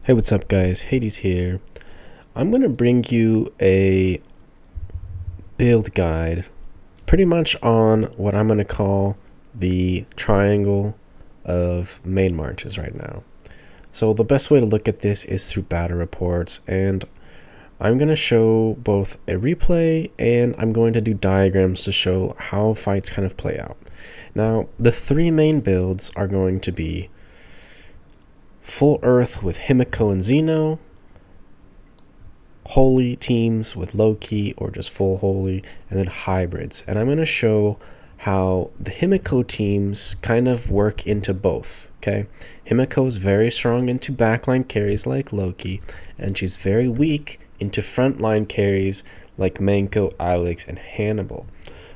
Hey, what's up, guys? Hades here. I'm going to bring you a build guide pretty much on what I'm going to call the triangle of main marches right now. So the best way to look at this is through battle reports, and I'm going to show both a replay and I'm going to do diagrams to show how fights kind of play out. Now, the three main builds are going to be Full Earth with Himiko and Xeno, Holy teams with Loki or just full Holy, and then hybrids. And I'm going to show how the Himiko teams kind of work into both, okay? Himiko is very strong into backline carries like Loki, and she's very weak into frontline carries like Manko, Alex, and Hannibal.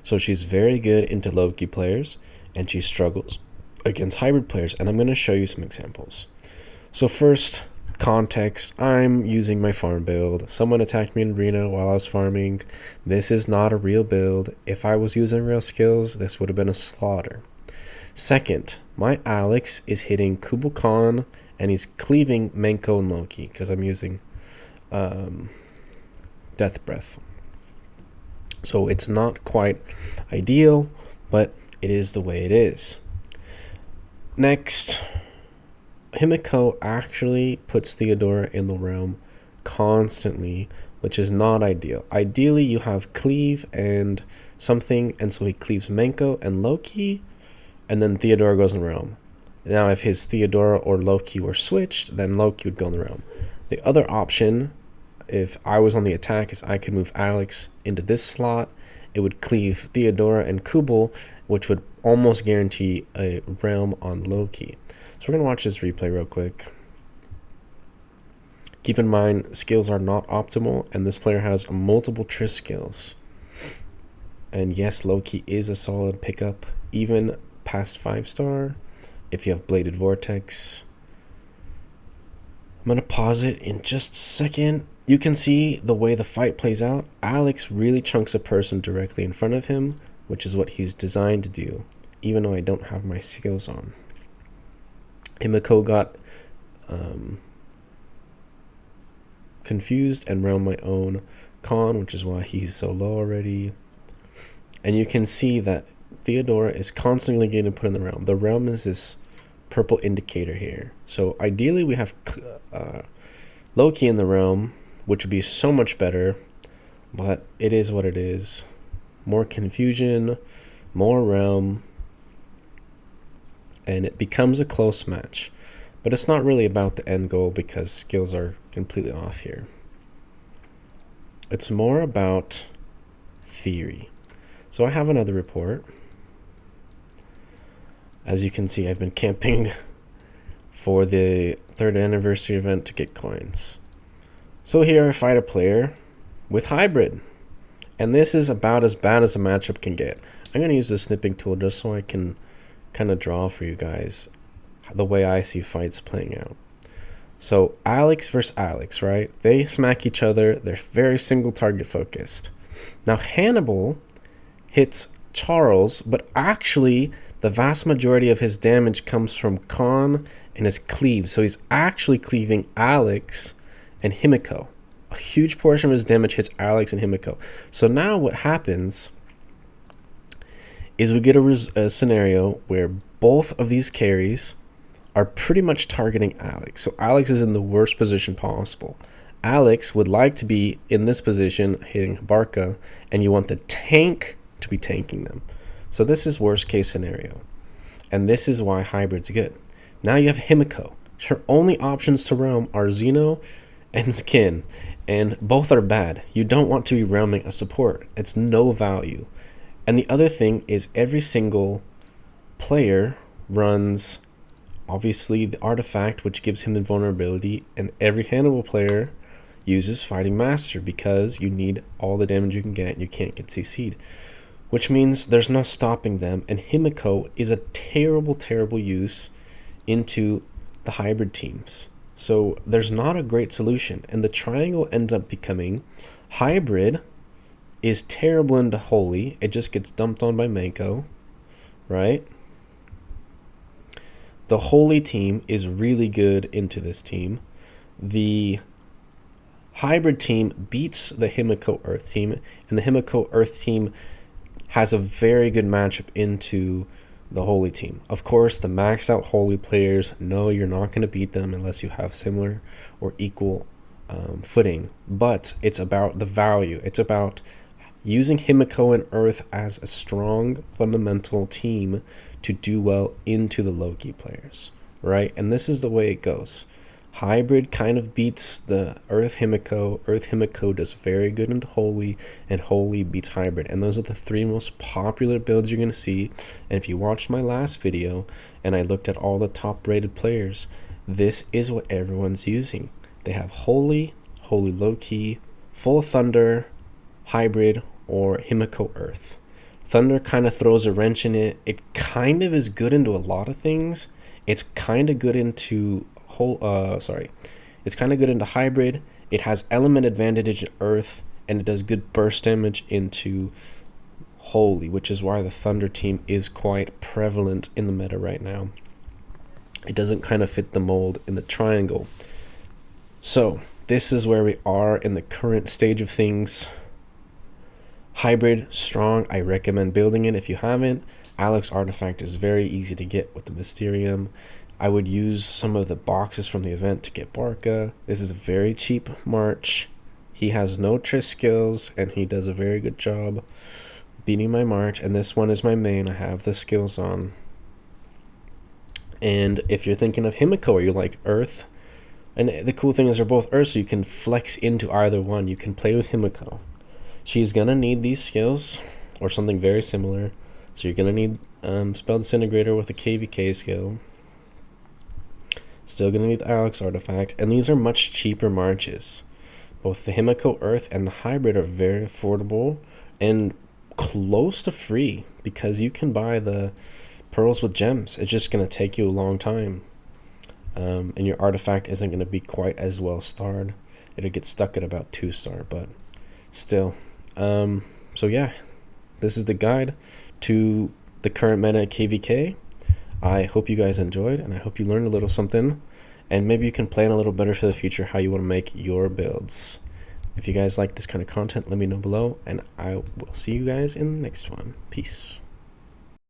So she's very good into Loki players, and she struggles against hybrid players, and I'm going to show you some examples. So first, context, I'm using my farm build. Someone attacked me in arena while I was farming. This is not a real build. If I was using real skills, this would have been a slaughter. Second, my Alex is hitting Kublai and he's cleaving Manko and Loki because I'm using Death Breath. So it's not quite ideal, but it is the way it is. Next, Himiko actually puts Theodora in the realm constantly, which is not ideal. Ideally, you have cleave and something, and so he cleaves Manko and Loki, and then Theodora goes in the realm. Now, if his Theodora or Loki were switched, then Loki would go in the realm. The other option, if I was on the attack, is I could move Alex into this slot. It would cleave Theodora and Kublai, which would almost guarantee a realm on Loki. So we're going to watch this replay real quick. Keep in mind, skills are not optimal, and this player has multiple Triss skills. And yes, Loki is a solid pickup, even past 5-star, if you have Bladed Vortex. I'm going to pause it in just a second. You can see the way the fight plays out. Alex really chunks a person directly in front of him, which is what he's designed to do, even though I don't have my skills on. Himiko got confused and round my own con, which is why he's so low already. And you can see that Theodora is constantly getting put in the realm. The realm is this purple indicator here. So ideally we have Loki in the realm, which would be so much better, but it is what it is. More confusion, more realm, and it becomes a close match. But it's not really about the end goal because skills are completely off here. It's more about theory. So I have another report. As you can see, I've been camping for the 3rd anniversary event to get coins. So here I fight a player with hybrid. And this is about as bad as a matchup can get. I'm going to use the snipping tool just so I can kind of draw for you guys the way I see fights playing out. So Alex versus Alex, right? They smack each other. They're very single target focused. Now Hannibal hits Charles, but actually the vast majority of his damage comes from Khan and his cleave. So he's actually cleaving Alex and Himiko. A huge portion of his damage hits Alex and Himiko. So now what happens is we get a scenario where both of these carries are pretty much targeting Alex. So Alex is in the worst position possible. Alex would like to be in this position hitting Barca, and you want the tank to be tanking them. So this is worst case scenario. And this is why hybrid's good. Now you have Himiko. Her only options to realm are Xeno and Skin, and both are bad. You don't want to be realming a support. It's no value. And the other thing is every single player runs, obviously, the artifact, which gives him invulnerability, and every Hannibal player uses Fighting Master because you need all the damage you can get and you can't get CC'd, which means there's no stopping them, and Himiko is a terrible, terrible use into the hybrid teams. So there's not a great solution, and the triangle ends up becoming hybrid is terrible into Holy. It just gets dumped on by Manko, right? The Holy team is really good into this team. the hybrid team beats the Himiko Earth team, and the Himiko Earth team has a very good matchup into the Holy team. Of course, the maxed out Holy players, no, you're not going to beat them unless you have similar or equal footing. But it's about the value. It's about using Himiko and Earth as a strong fundamental team to do well into the Loki players, right? And this is the way it goes. Hybrid kind of beats the Earth Himiko. Earth Himiko does very good into Holy, and Holy beats Hybrid. And those are the three most popular builds you're going to see. And if you watched my last video and I looked at all the top rated players, this is what everyone's using. They have Holy, Holy Loki, Full Thunder, Hybrid, or Himiko Earth. Thunder kind of throws a wrench in it. It kind of is good into a lot of things. It's kind of good into it's kind of good into Hybrid. It has element advantage in Earth, and it does good burst damage into Holy, which is why the Thunder team is quite prevalent in the meta right now. It doesn't kind of fit the mold in the triangle. So this is where we are in the current stage of things. Hybrid, strong. I recommend building it if you haven't. Alex Artifact is very easy to get with the Mysterium. I would use some of the boxes from the event to get Barca. This is a very cheap March. He has no Triss skills, and he does a very good job beating my March. And this one is my main. I have the skills on. And if you're thinking of Himiko, or you like Earth, and the cool thing is they're both Earth, so you can flex into either one. You can play with Himiko. She's going to need these skills, or something very similar. So you're going to need Spell Disintegrator with a KVK skill. Still going to need the Alex Artifact. And these are much cheaper Marches. Both the Himiko Earth and the Hybrid are very affordable and close to free, because you can buy the Pearls with Gems. It's just going to take you a long time. And your Artifact isn't going to be quite as well starred. It'll get stuck at about 2-star, but still. So yeah, this is the guide to the current meta at KVK. I hope you guys enjoyed, and I hope you learned a little something, and maybe you can plan a little better for the future how you want to make your builds. If you guys like this kind of content, let me know below, and I will see you guys in the next one. Peace.